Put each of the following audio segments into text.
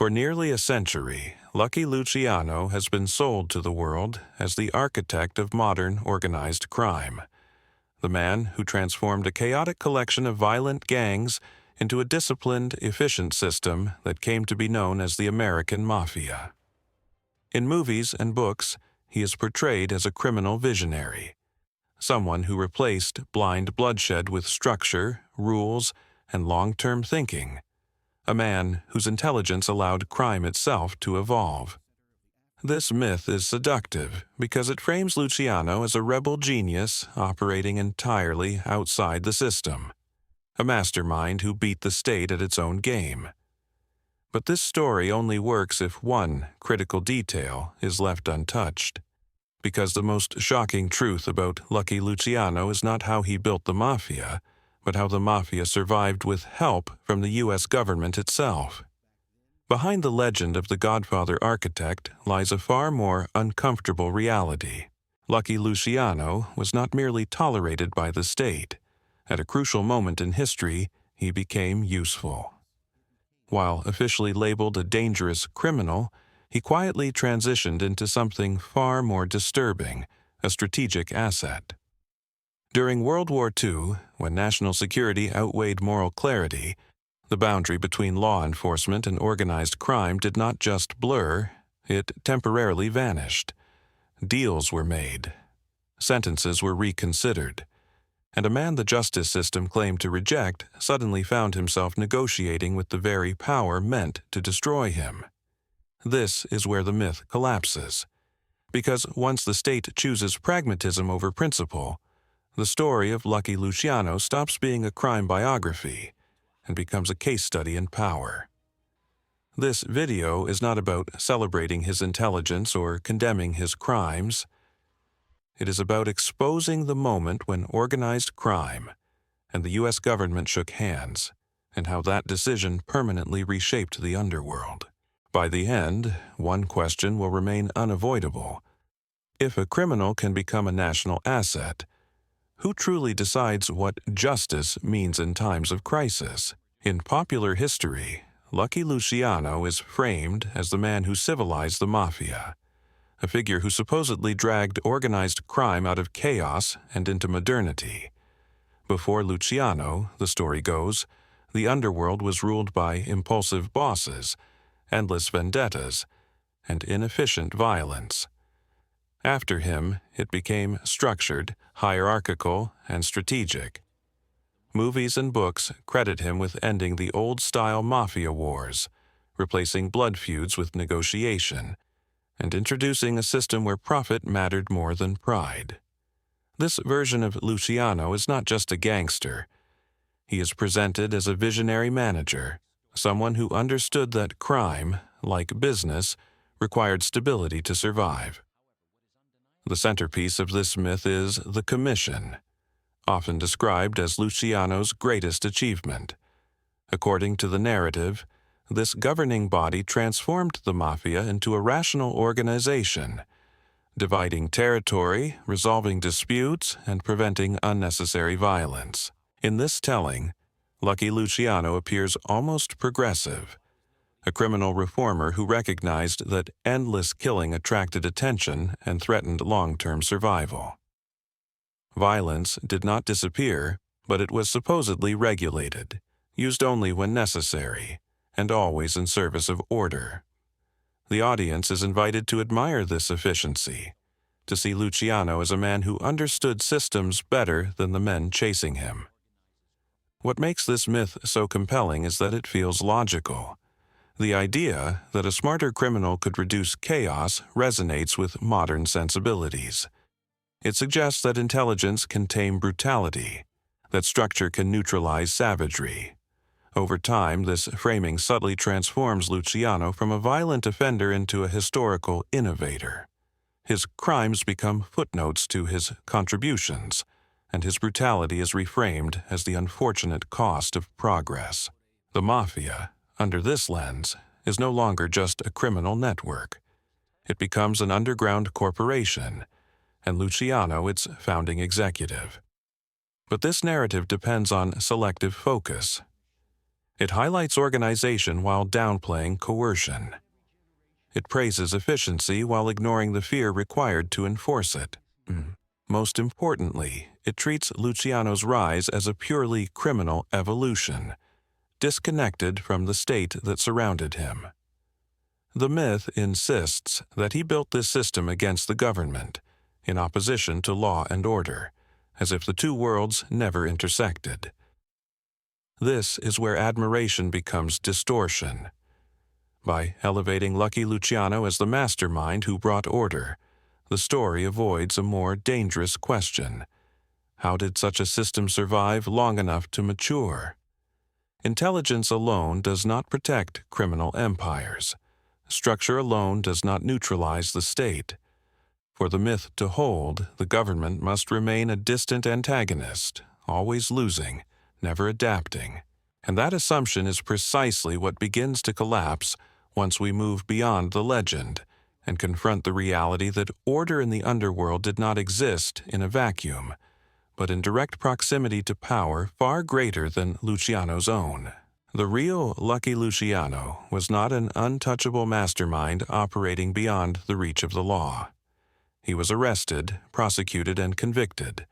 For nearly a century, Lucky Luciano has been sold to the world as the architect of modern organized crime, the man who transformed a chaotic collection of violent gangs into a disciplined, efficient system that came to be known as the American Mafia. In movies and books, he is portrayed as a criminal visionary, someone who replaced blind bloodshed with structure, rules, and long-term thinking, a man whose intelligence allowed crime itself to evolve. This myth is seductive because it frames Luciano as a rebel genius operating entirely outside the system, a mastermind who beat the state at its own game. But this story only works if one critical detail is left untouched, because the most shocking truth about Lucky Luciano is not how he built the mafia, but how the mafia survived with help from the U.S. government itself. Behind the legend of the Godfather architect lies a far more uncomfortable reality. Lucky Luciano was not merely tolerated by the state. At a crucial moment in history, he became useful. While officially labeled a dangerous criminal, he quietly transitioned into something far more disturbing, a strategic asset. During World War II, when national security outweighed moral clarity, the boundary between law enforcement and organized crime did not just blur, it temporarily vanished. Deals were made. Sentences were reconsidered. And a man the justice system claimed to reject suddenly found himself negotiating with the very power meant to destroy him. This is where the myth collapses. Because once the state chooses pragmatism over principle, the story of Lucky Luciano stops being a crime biography and becomes a case study in power. This video is not about celebrating his intelligence or condemning his crimes. It is about exposing the moment when organized crime and the U.S. government shook hands, and how that decision permanently reshaped the underworld. By the end, one question will remain unavoidable. If a criminal can become a national asset, who truly decides what justice means in times of crisis? In popular history, Lucky Luciano is framed as the man who civilized the mafia, a figure who supposedly dragged organized crime out of chaos and into modernity. Before Luciano, the story goes, the underworld was ruled by impulsive bosses, endless vendettas, and inefficient violence. After him, it became structured, hierarchical, and strategic. Movies and books credit him with ending the old-style mafia wars, replacing blood feuds with negotiation, and introducing a system where profit mattered more than pride. This version of Luciano is not just a gangster. He is presented as a visionary manager, someone who understood that crime, like business, required stability to survive. The centerpiece of this myth is the Commission, often described as Luciano's greatest achievement. According to the narrative, this governing body transformed the mafia into a rational organization, dividing territory, resolving disputes, and preventing unnecessary violence. In this telling, Lucky Luciano appears almost progressive, a criminal reformer who recognized that endless killing attracted attention and threatened long-term survival. Violence did not disappear, but it was supposedly regulated, used only when necessary, and always in service of order. The audience is invited to admire this efficiency, to see Luciano as a man who understood systems better than the men chasing him. What makes this myth so compelling is that it feels logical. The idea that a smarter criminal could reduce chaos resonates with modern sensibilities. It suggests that intelligence can tame brutality, that structure can neutralize savagery. Over time, this framing subtly transforms Luciano from a violent offender into a historical innovator. His crimes become footnotes to his contributions, and his brutality is reframed as the unfortunate cost of progress. The mafia, under this lens, is no longer just a criminal network. It becomes an underground corporation, and Luciano its founding executive. But this narrative depends on selective focus. It highlights organization while downplaying coercion. It praises efficiency while ignoring the fear required to enforce it. Most importantly, it treats Luciano's rise as a purely criminal evolution, disconnected from the state that surrounded him. The myth insists that he built this system against the government, in opposition to law and order, as if the two worlds never intersected. This is where admiration becomes distortion. By elevating Lucky Luciano as the mastermind who brought order, the story avoids a more dangerous question. How did such a system survive long enough to mature? Intelligence alone does not protect criminal empires. Structure alone does not neutralize the state. For the myth to hold, the government must remain a distant antagonist, always losing, never adapting. And that assumption is precisely what begins to collapse once we move beyond the legend and confront the reality that order in the underworld did not exist in a vacuum, but in direct proximity to power far greater than Luciano's own. The real Lucky Luciano was not an untouchable mastermind operating beyond the reach of the law. He was arrested, prosecuted, and convicted,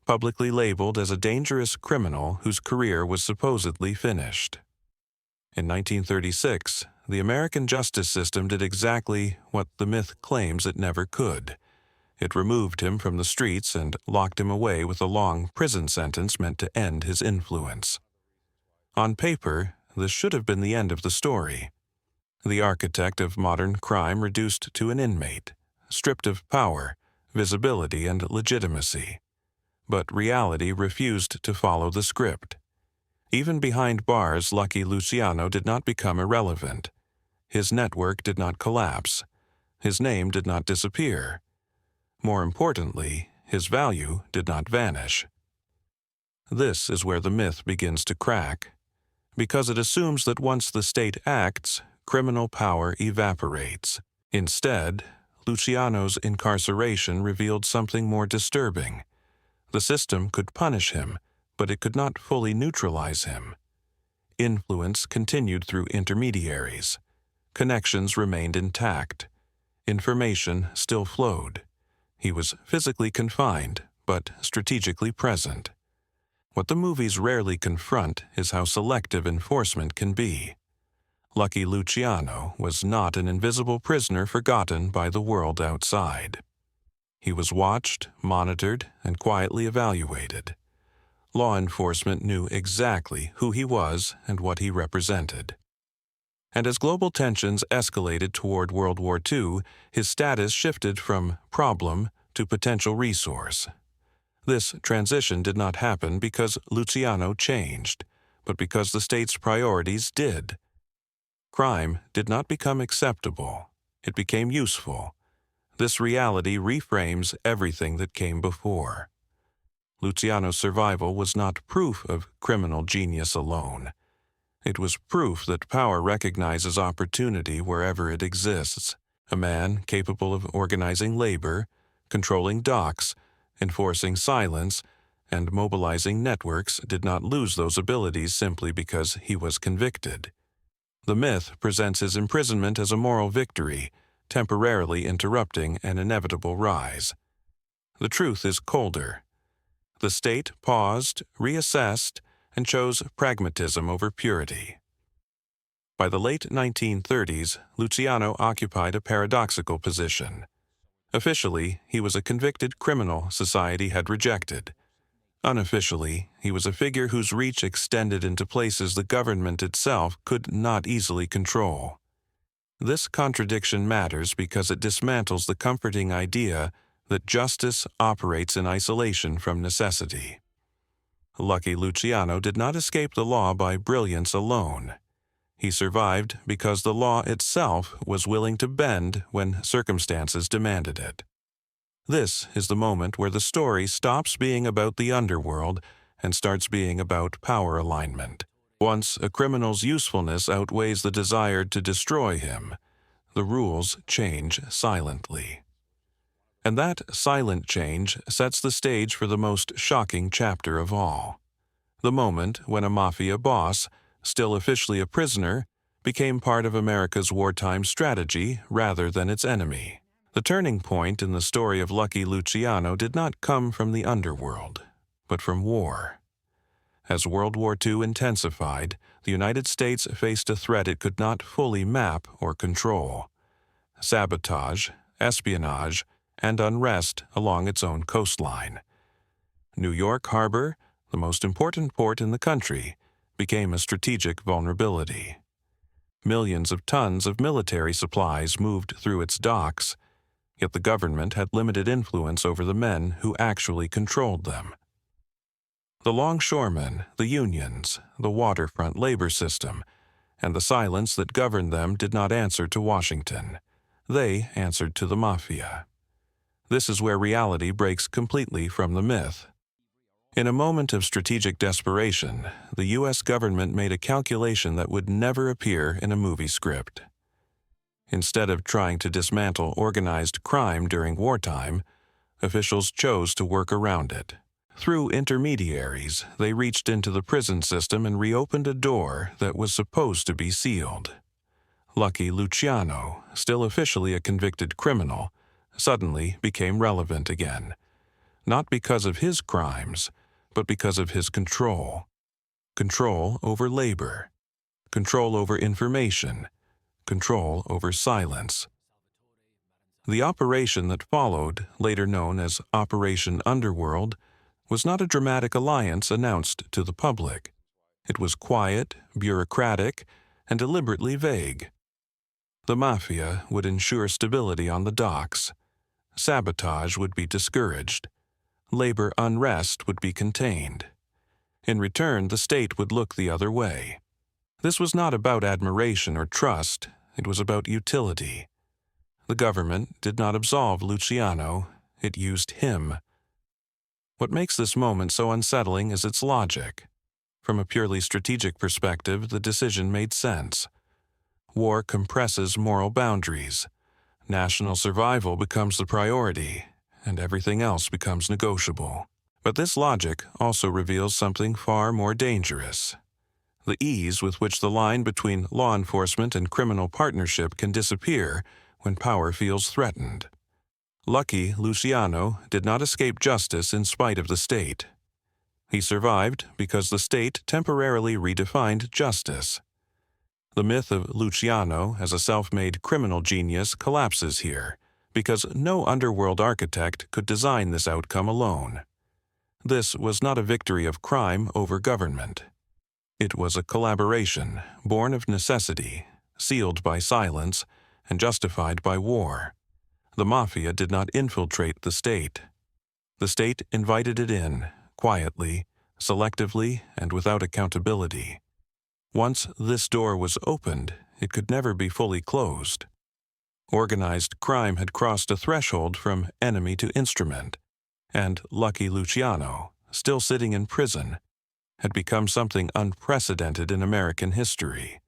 publicly labeled as a dangerous criminal whose career was supposedly finished. In 1936, the American justice system did exactly what the myth claims it never could. It removed him from the streets and locked him away with a long prison sentence meant to end his influence. On paper, this should have been the end of the story. The architect of modern crime reduced to an inmate, stripped of power, visibility, and legitimacy. But reality refused to follow the script. Even behind bars, Lucky Luciano did not become irrelevant. His network did not collapse. His name did not disappear. More importantly, his value did not vanish. This is where the myth begins to crack, because it assumes that once the state acts, criminal power evaporates. Instead, Luciano's incarceration revealed something more disturbing. The system could punish him, but it could not fully neutralize him. Influence continued through intermediaries. Connections remained intact. Information still flowed. He was physically confined, but strategically present. What the movies rarely confront is how selective enforcement can be. Lucky Luciano was not an invisible prisoner forgotten by the world outside. He was watched, monitored, and quietly evaluated. Law enforcement knew exactly who he was and what he represented. And as global tensions escalated toward World War II, his status shifted from problem to potential resource. This transition did not happen because Luciano changed, but because the state's priorities did. Crime did not become acceptable. It became useful. This reality reframes everything that came before. Luciano's survival was not proof of criminal genius alone. It was proof that power recognizes opportunity wherever it exists. A man capable of organizing labor, controlling docks, enforcing silence, and mobilizing networks did not lose those abilities simply because he was convicted. The myth presents his imprisonment as a moral victory, temporarily interrupting an inevitable rise. The truth is colder. The state paused, reassessed, and chose pragmatism over purity. By the late 1930s, Luciano occupied a paradoxical position. Officially, he was a convicted criminal society had rejected. Unofficially, he was a figure whose reach extended into places the government itself could not easily control. This contradiction matters because it dismantles the comforting idea that justice operates in isolation from necessity. Lucky Luciano did not escape the law by brilliance alone. He survived because the law itself was willing to bend when circumstances demanded it. This is the moment where the story stops being about the underworld and starts being about power alignment. Once a criminal's usefulness outweighs the desire to destroy him, the rules change silently. And that silent change sets the stage for the most shocking chapter of all. The moment when a mafia boss, still officially a prisoner, became part of America's wartime strategy rather than its enemy. The turning point in the story of Lucky Luciano did not come from the underworld, but from war. As World War II intensified, the United States faced a threat it could not fully map or control: sabotage, espionage, and unrest along its own coastline. New York Harbor, the most important port in the country, became a strategic vulnerability. Millions of tons of military supplies moved through its docks, yet the government had limited influence over the men who actually controlled them. The longshoremen, the unions, the waterfront labor system, and the silence that governed them did not answer to Washington. They answered to the Mafia. This is where reality breaks completely from the myth. In a moment of strategic desperation, the U.S. government made a calculation that would never appear in a movie script. Instead of trying to dismantle organized crime during wartime, officials chose to work around it. Through intermediaries, they reached into the prison system and reopened a door that was supposed to be sealed. Lucky Luciano, still officially a convicted criminal, suddenly became relevant again, not because of his crimes, but because of his control. Control over labor, control over information, control over silence. The operation that followed, later known as Operation Underworld, was not a dramatic alliance announced to the public. It was quiet, bureaucratic, and deliberately vague. The Mafia would ensure stability on the docks. Sabotage would be discouraged. Labor unrest would be contained. In return, the state would look the other way. This was not about admiration or trust, it was about utility. The government did not absolve Luciano, it used him. What makes this moment so unsettling is its logic. From a purely strategic perspective, the decision made sense. War compresses moral boundaries. National survival becomes the priority, and everything else becomes negotiable. But this logic also reveals something far more dangerous: the ease with which the line between law enforcement and criminal partnership can disappear when power feels threatened. Lucky Luciano did not escape justice in spite of the state. He survived because the state temporarily redefined justice. The myth of Luciano as a self-made criminal genius collapses here, because no underworld architect could design this outcome alone. This was not a victory of crime over government. It was a collaboration born of necessity, sealed by silence, and justified by war. The Mafia did not infiltrate the state. The state invited it in, quietly, selectively, and without accountability. Once this door was opened, it could never be fully closed. Organized crime had crossed a threshold from enemy to instrument, and Lucky Luciano, still sitting in prison, had become something unprecedented in American history.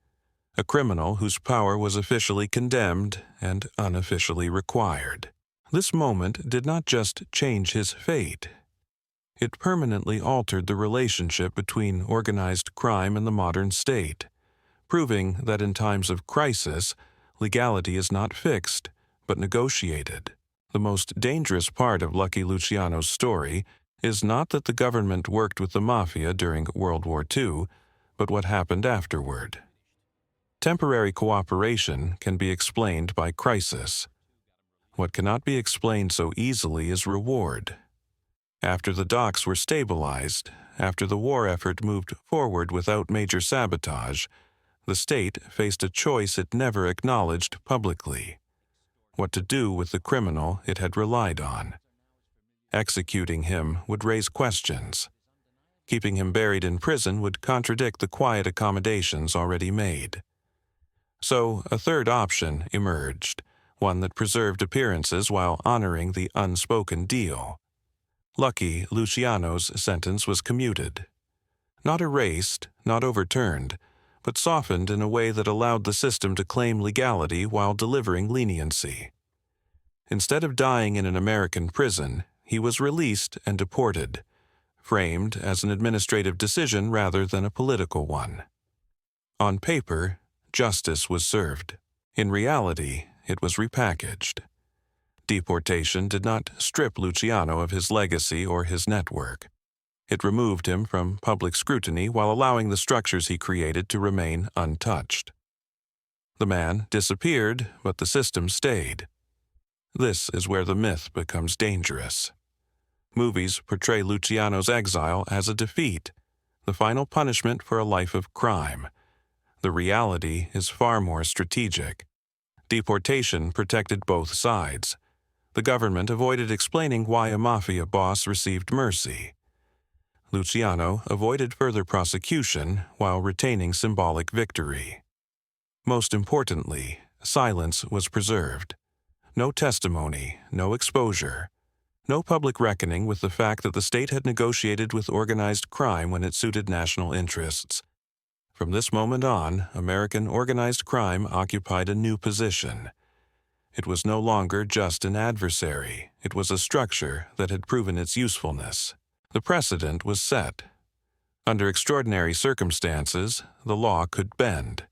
A criminal whose power was officially condemned and unofficially required. This moment did not just change his fate. It permanently altered the relationship between organized crime and the modern state, proving that in times of crisis, legality is not fixed, but negotiated. The most dangerous part of Lucky Luciano's story is not that the government worked with the Mafia during World War II, but what happened afterward. Temporary cooperation can be explained by crisis. What cannot be explained so easily is reward. After the docks were stabilized, after the war effort moved forward without major sabotage, the state faced a choice it never acknowledged publicly: what to do with the criminal it had relied on. Executing him would raise questions. Keeping him buried in prison would contradict the quiet accommodations already made. So a third option emerged, one that preserved appearances while honoring the unspoken deal. Lucky Luciano's sentence was commuted. Not erased, not overturned, but softened in a way that allowed the system to claim legality while delivering leniency. Instead of dying in an American prison, he was released and deported, framed as an administrative decision rather than a political one. On paper, justice was served. In reality, it was repackaged. Deportation did not strip Luciano of his legacy or his network. It removed him from public scrutiny while allowing the structures he created to remain untouched. The man disappeared, but the system stayed. This is where the myth becomes dangerous. Movies portray Luciano's exile as a defeat, the final punishment for a life of crime. The reality is far more strategic. Deportation protected both sides. The government avoided explaining why a mafia boss received mercy. Luciano avoided further prosecution while retaining symbolic victory. Most importantly, silence was preserved. No testimony, no exposure, no public reckoning with the fact that the state had negotiated with organized crime when it suited national interests. From this moment on, American organized crime occupied a new position. It was no longer just an adversary. It was a structure that had proven its usefulness. The precedent was set. Under extraordinary circumstances, the law could bend,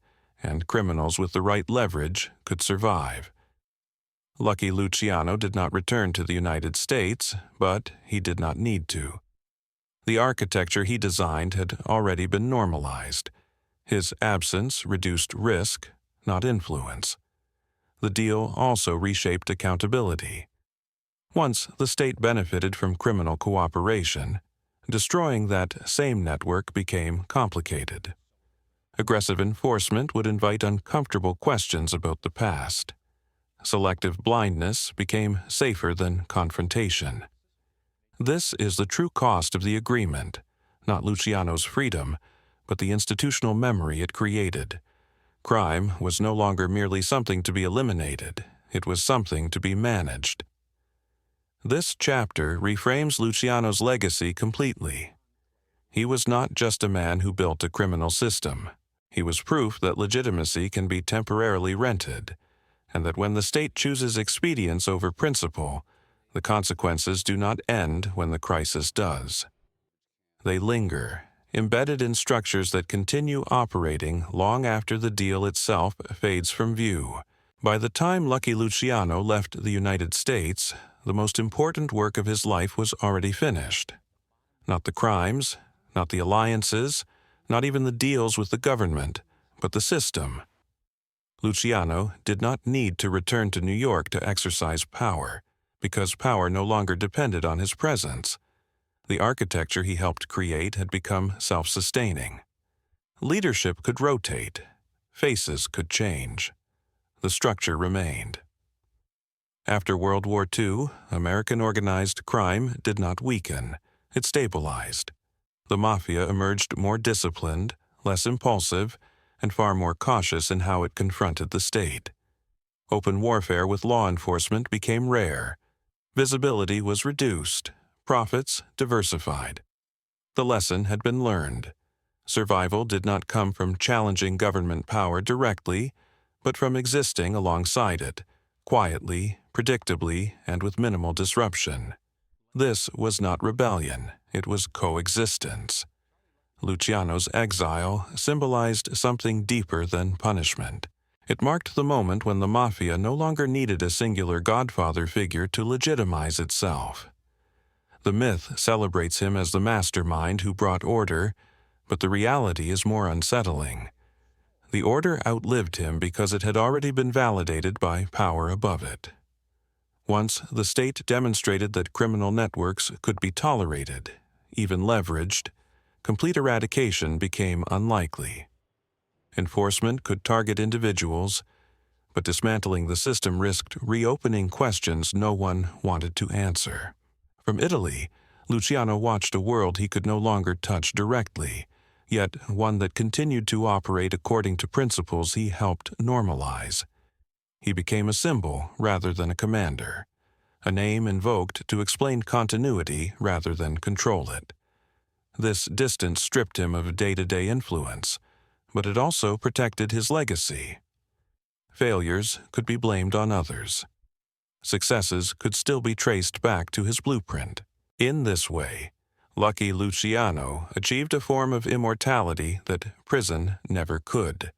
and criminals with the right leverage could survive. Lucky Luciano did not return to the United States, but he did not need to. The architecture he designed had already been normalized. His absence reduced risk, not influence. The deal also reshaped accountability. Once the state benefited from criminal cooperation, destroying that same network became complicated. Aggressive enforcement would invite uncomfortable questions about the past. Selective blindness became safer than confrontation. This is the true cost of the agreement, not Luciano's freedom, but the institutional memory it created. Crime was no longer merely something to be eliminated, it was something to be managed. This chapter reframes Luciano's legacy completely. He was not just a man who built a criminal system. He was proof that legitimacy can be temporarily rented, and that when the state chooses expedience over principle, the consequences do not end when the crisis does. They linger, embedded in structures that continue operating long after the deal itself fades from view. By the time Lucky Luciano left the United States, the most important work of his life was already finished. Not the crimes, not the alliances, not even the deals with the government, but the system. Luciano did not need to return to New York to exercise power, because power no longer depended on his presence. The architecture he helped create had become self-sustaining. Leadership could rotate, faces could change. The structure remained. After World War II, American organized crime did not weaken, it stabilized. The Mafia emerged more disciplined, less impulsive, and far more cautious in how it confronted the state. Open warfare with law enforcement became rare. Visibility was reduced, profits diversified. The lesson had been learned. Survival did not come from challenging government power directly, but from existing alongside it, quietly, predictably, and with minimal disruption. This was not rebellion, it was coexistence. Luciano's exile symbolized something deeper than punishment. It marked the moment when the Mafia no longer needed a singular Godfather figure to legitimize itself. The myth celebrates him as the mastermind who brought order, but the reality is more unsettling. The order outlived him because it had already been validated by power above it. Once the state demonstrated that criminal networks could be tolerated, even leveraged, complete eradication became unlikely. Enforcement could target individuals, but dismantling the system risked reopening questions no one wanted to answer. From Italy, Luciano watched a world he could no longer touch directly, yet one that continued to operate according to principles he helped normalize. He became a symbol rather than a commander, a name invoked to explain continuity rather than control it. This distance stripped him of day-to-day influence, but it also protected his legacy. Failures could be blamed on others. Successes could still be traced back to his blueprint. In this way, Lucky Luciano achieved a form of immortality that prison never could.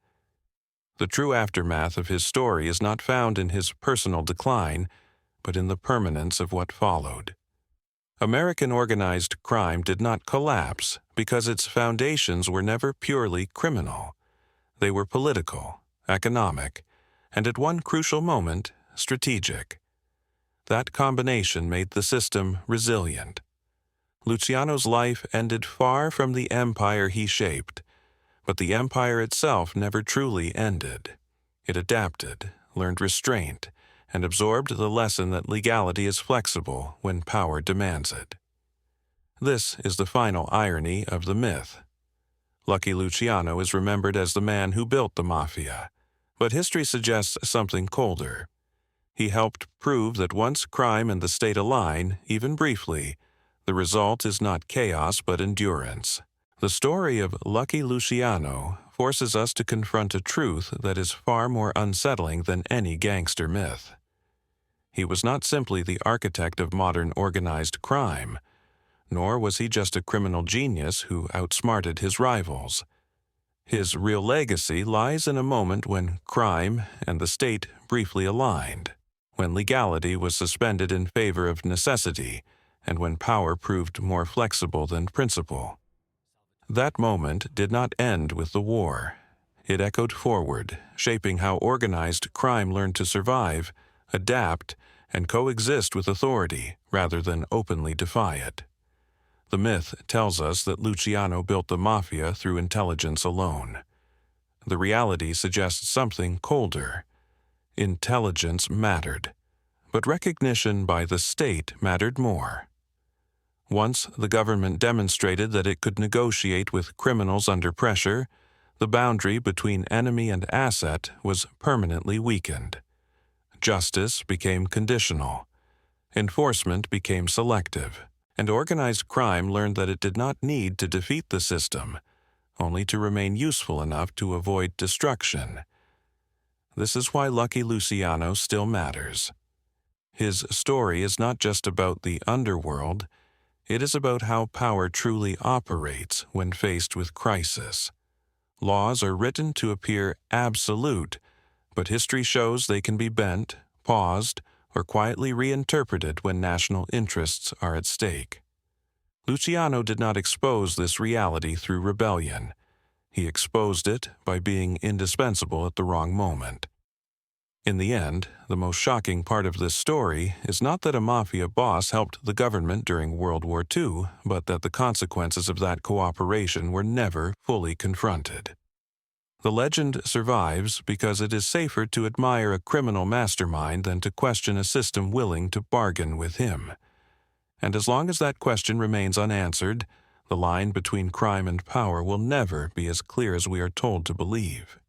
The true aftermath of his story is not found in his personal decline, but in the permanence of what followed. American organized crime did not collapse because its foundations were never purely criminal. They were political, economic, and at one crucial moment, strategic. That combination made the system resilient. Luciano's life ended far from the empire he shaped, but the empire itself never truly ended. It adapted, learned restraint, and absorbed the lesson that legality is flexible when power demands it. This is the final irony of the myth. Lucky Luciano is remembered as the man who built the mafia, but history suggests something colder. He helped prove that once crime and the state align, even briefly, the result is not chaos but endurance. The story of Lucky Luciano forces us to confront a truth that is far more unsettling than any gangster myth. He was not simply the architect of modern organized crime, nor was he just a criminal genius who outsmarted his rivals. His real legacy lies in a moment when crime and the state briefly aligned, when legality was suspended in favor of necessity, and when power proved more flexible than principle. That moment did not end with the war. It echoed forward, shaping how organized crime learned to survive, adapt, and coexist with authority rather than openly defy it. The myth tells us that Luciano built the mafia through intelligence alone. The reality suggests something colder. Intelligence mattered, but recognition by the state mattered more. Once the government demonstrated that it could negotiate with criminals under pressure, the boundary between enemy and asset was permanently weakened. Justice became conditional. Enforcement became selective. And organized crime learned that it did not need to defeat the system, only to remain useful enough to avoid destruction. This is why Lucky Luciano still matters. His story is not just about the underworld, it is about how power truly operates when faced with crisis. Laws are written to appear absolute, but history shows they can be bent, paused, or quietly reinterpreted when national interests are at stake. Luciano did not expose this reality through rebellion. He exposed it by being indispensable at the wrong moment. In the end, the most shocking part of this story is not that a mafia boss helped the government during World War II, but that the consequences of that cooperation were never fully confronted. The legend survives because it is safer to admire a criminal mastermind than to question a system willing to bargain with him. And as long as that question remains unanswered, the line between crime and power will never be as clear as we are told to believe.